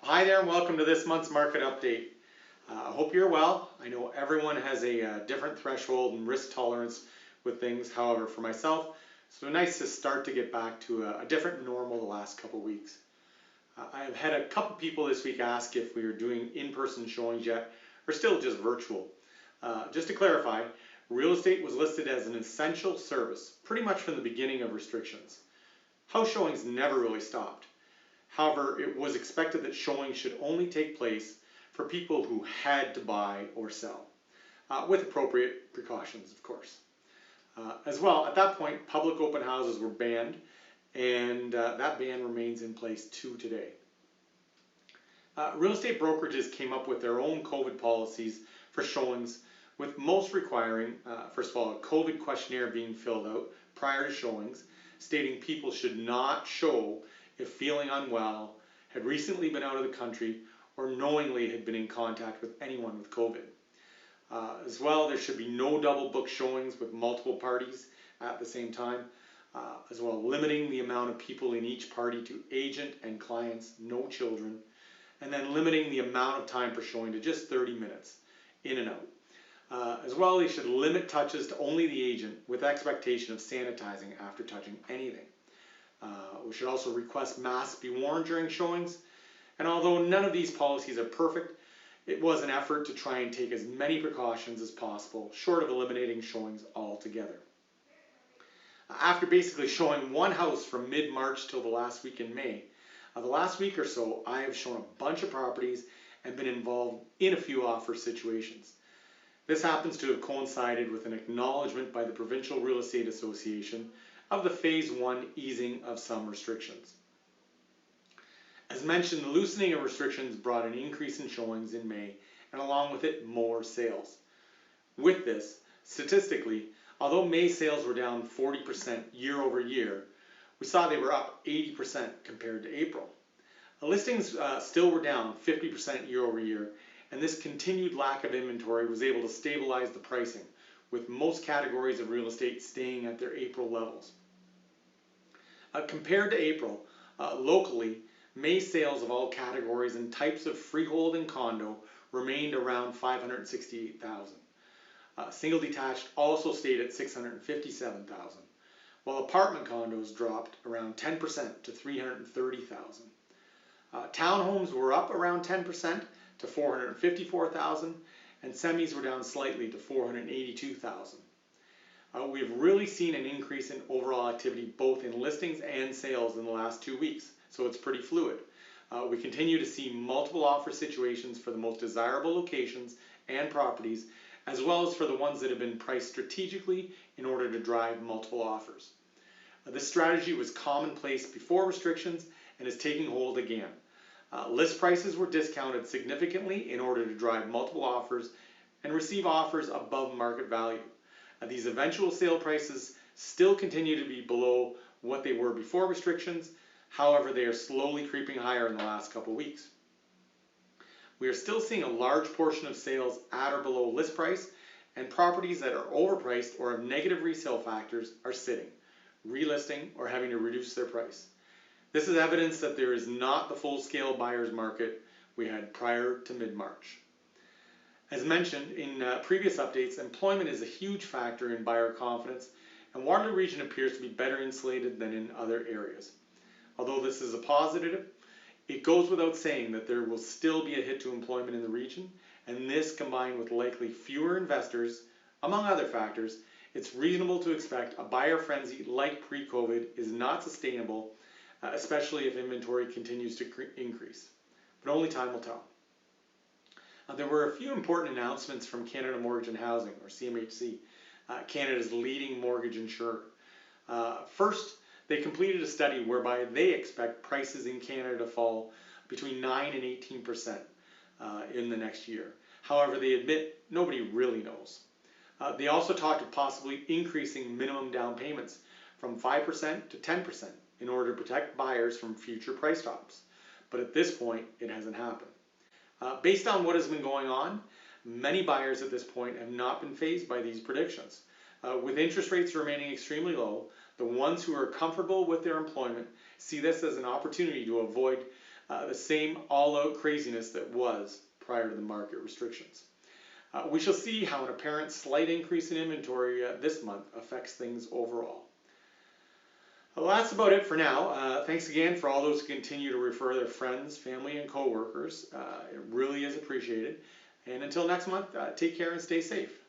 Hi there and welcome to this month's market update. I hope you're well. I know everyone has a different threshold and risk tolerance with things. However, for myself, it's so nice to start to get back to a different normal the last couple weeks. I have had a couple people this week ask if we are doing in-person showings yet or still just virtual. Just to clarify, real estate was listed as an essential service pretty much from the beginning of restrictions. House showings never really stopped. However, it was expected that showings should only take place for people who had to buy or sell, with appropriate precautions, of course. As well, at that point, public open houses were banned, and that ban remains in place to today. Real estate brokerages came up with their own COVID policies for showings, with most requiring, first of all, a COVID questionnaire being filled out prior to showings, stating people should not show if feeling unwell, had recently been out of the country, or knowingly had been in contact with anyone with COVID. As well, there should be no double book showings with multiple parties at the same time. As well, limiting the amount of people in each party to agent and clients, no children. And then limiting the amount of time per showing to just 30 minutes, in and out. As well, they should limit touches to only the agent with expectation of sanitizing after touching anything. We should also request masks be worn during showings. And although none of these policies are perfect, it was an effort to try and take as many precautions as possible, short of eliminating showings altogether. After basically showing one house from mid-March till the last week in May, the last week or so I have shown a bunch of properties and been involved in a few offer situations. This happens to have coincided with an acknowledgement by the Provincial Real Estate Association of the Phase 1 easing of some restrictions. As mentioned, the loosening of restrictions brought an increase in showings in May, and along with it, more sales. With this, statistically, although May sales were down 40% year over year, we saw they were up 80% compared to April. Listings still were down 50% year over year, and this continued lack of inventory was able to stabilize the pricing, with most categories of real estate staying at their April levels. Compared to April, locally, May sales of all categories and types of freehold and condo remained around 568,000. Single detached also stayed at 657,000, while apartment condos dropped around 10% to 330,000. Townhomes were up around 10% to 454,000, and semis were down slightly to 482,000. We've really seen an increase in overall activity both in listings and sales in the last 2 weeks, so it's pretty fluid. We continue to see multiple offer situations for the most desirable locations and properties, as well as for the ones that have been priced strategically in order to drive multiple offers. This strategy was commonplace before restrictions and is taking hold again. List prices were discounted significantly in order to drive multiple offers and receive offers above market value. These eventual sale prices still continue to be below what they were before restrictions. However, they are slowly creeping higher in the last couple weeks. We are still seeing a large portion of sales at or below list price, and properties that are overpriced or have negative resale factors are sitting, relisting, or having to reduce their price. This is evidence that there is not the full-scale buyer's market we had prior to mid-March. As mentioned in previous updates, employment is a huge factor in buyer confidence, and Waterloo Region appears to be better insulated than in other areas. Although this is a positive, it goes without saying that there will still be a hit to employment in the region, and this combined with likely fewer investors, among other factors, it's reasonable to expect a buyer frenzy like pre-COVID is not sustainable, especially if inventory continues to increase. But only time will tell. There were a few important announcements from Canada Mortgage and Housing, or CMHC, Canada's leading mortgage insurer. First, they completed a study whereby they expect prices in Canada to fall between 9 and 18% in the next year. However, they admit nobody really knows. They also talked of possibly increasing minimum down payments from 5% to 10% in order to protect buyers from future price drops. But at this point, it hasn't happened. Based on what has been going on, many buyers at this point have not been fazed by these predictions. With interest rates remaining extremely low, the ones who are comfortable with their employment see this as an opportunity to avoid the same all-out craziness that was prior to the market restrictions. We shall see how an apparent slight increase in inventory this month affects things overall. Well, that's about it for now. Thanks again for all those who continue to refer their friends, family, and coworkers. It really is appreciated. And until next month, take care and stay safe.